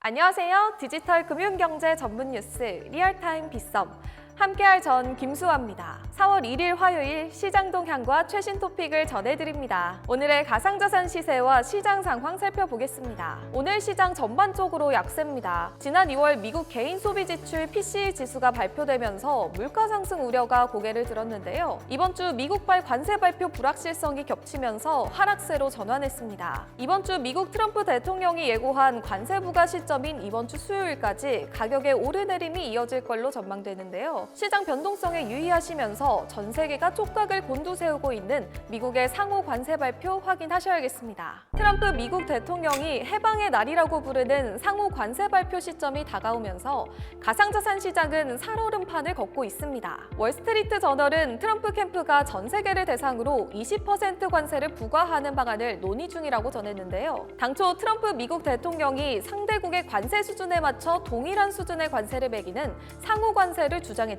안녕하세요. 디지털 금융경제 전문 뉴스 리얼타임 빗썸. 함께할 전 김수아입니다. 4월 1일 화요일 시장 동향과 최신 토픽을 전해드립니다. 오늘의 가상자산 시세와 시장 상황 살펴보겠습니다. 오늘 시장 전반적으로 약세입니다. 지난 2월 미국 개인 소비 지출 PCE 지수가 발표되면서 물가 상승 우려가 고개를 들었는데요. 이번 주 미국발 관세 발표 불확실성이 겹치면서 하락세로 전환했습니다. 이번 주 미국 트럼프 대통령이 예고한 관세 부과 시점인 이번 주 수요일까지 가격의 오르내림이 이어질 걸로 전망되는데요. 시장 변동성에 유의하시면서 전 세계가 촉각을 곤두세우고 있는 미국의 상호 관세 발표 확인하셔야겠습니다. 트럼프 미국 대통령이 해방의 날이라고 부르는 상호 관세 발표 시점이 다가오면서 가상자산 시장은 살얼음판을 걷고 있습니다. 월스트리트 저널은 트럼프 캠프가 전 세계를 대상으로 20% 관세를 부과하는 방안을 논의 중이라고 전했는데요. 당초 트럼프 미국 대통령이 상대국의 관세 수준에 맞춰 동일한 수준의 관세를 매기는 상호 관세를 주장했지만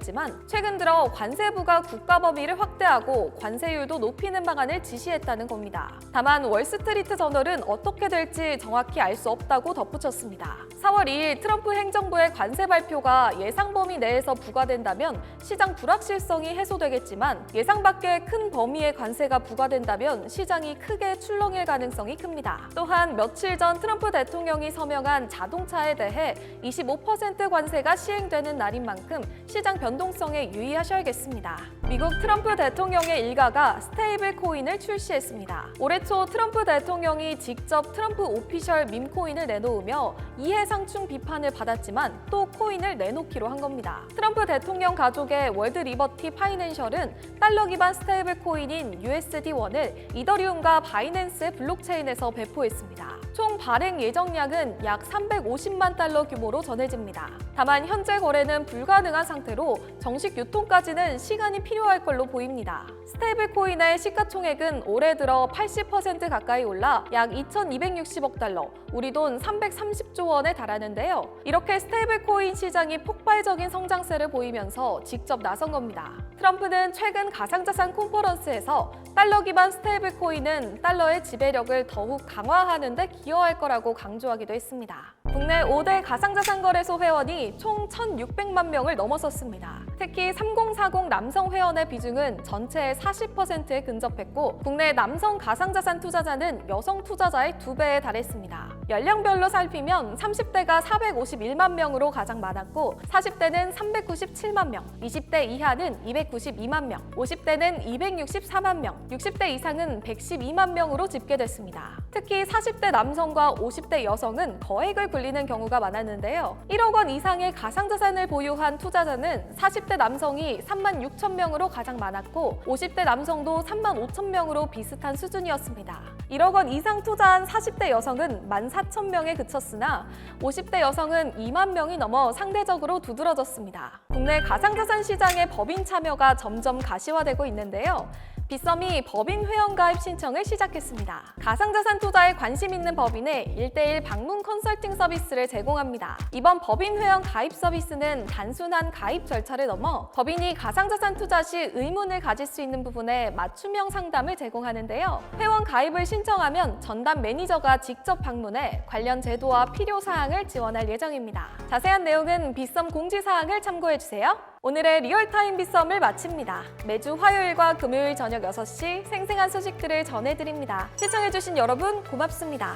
최근 들어 관세 부과 국가 범위를 확대하고 관세율도 높이는 방안을 지시했다는 겁니다. 다만 월스트리트 저널은 어떻게 될지 정확히 알 수 없다고 덧붙였습니다. 4월 2일 트럼프 행정부의 관세 발표가 예상 범위 내에서 부과된다면 시장 불확실성이 해소되겠지만 예상 밖의 큰 범위의 관세가 부과된다면 시장이 크게 출렁일 가능성이 큽니다. 또한 며칠 전 트럼프 대통령이 서명한 자동차에 대해 25% 관세가 시행되는 날인 만큼 시장 변동성에 유의하셔야겠습니다. 미국 트럼프 대통령의 일가가 스테이블 코인을 출시했습니다. 올해 초 트럼프 대통령이 직접 트럼프 오피셜 밈 코인을 내놓으며 이해상충 비판을 받았지만 또 코인을 내놓기로 한 겁니다. 트럼프 대통령 가족의 월드 리버티 파이낸셜은 달러 기반 스테이블 코인인 USD1을 이더리움과 바이낸스의 블록체인에서 배포했습니다. 총 발행 예정량은 약 350만 달러 규모로 전해집니다. 다만 현재 거래는 불가능한 상태로 정식 유통까지는 시간이 필요할 걸로 보입니다. 스테이블 코인의 시가총액은 올해 들어 80% 가까이 올라 약 2,260억 달러, 우리 돈 330조 원에 달하는데요. 이렇게 스테이블 코인 시장이 폭발적인 성장세를 보이면서 직접 나선 겁니다. 트럼프는 최근 가상자산 컨퍼런스에서 달러 기반 스테이블 코인은 달러의 지배력을 더욱 강화하는 데 기여할 거라고 강조하기도 했습니다. 국내 5대 가상자산 거래소 회원이 총 1,600만 명을 넘어섰습니다. 특히 3040 남성 회원의 비중은 전체의 40%에 근접했고 국내 남성 가상자산 투자자는 여성 투자자의 2배에 달했습니다. 연령별로 살피면 30대가 451만 명으로 가장 많았고 40대는 397만 명, 20대 이하는 292만 명, 50대는 264만 명, 60대 이상은 112만 명으로 집계됐습니다. 특히 40대 남성과 50대 여성은 거액을 굴리는 경우가 많았는데요. 1억 원 이상의 가상자산을 보유한 투자자는 40대 남성이 3만 6천 명으로 가장 많았고 50대 남성도 3만 5천 명으로 비슷한 수준이었습니다. 1억 원 이상 투자한 40대 여성은 14,000명에 그쳤으나 50대 여성은 2만 명이 넘어 상대적으로 두드러졌습니다. 국내 가상자산 시장의 법인 참여가 점점 가시화되고 있는데요. 빗썸이 법인 회원 가입 신청을 시작했습니다. 가상자산 투자에 관심 있는 법인에 1:1 방문 컨설팅 서비스를 제공합니다. 이번 법인 회원 가입 서비스는 단순한 가입 절차를 넘어 법인이 가상자산 투자 시 의문을 가질 수 있는 부분에 맞춤형 상담을 제공하는데요. 회원 가입을 신청하면 전담 매니저가 직접 방문해 관련 제도와 필요 사항을 지원할 예정입니다. 자세한 내용은 빗썸 공지사항을 참고해주세요. 오늘의 리얼타임 빗썸을 마칩니다. 매주 화요일과 금요일 저녁 6시 생생한 소식들을 전해드립니다. 시청해주신 여러분 고맙습니다.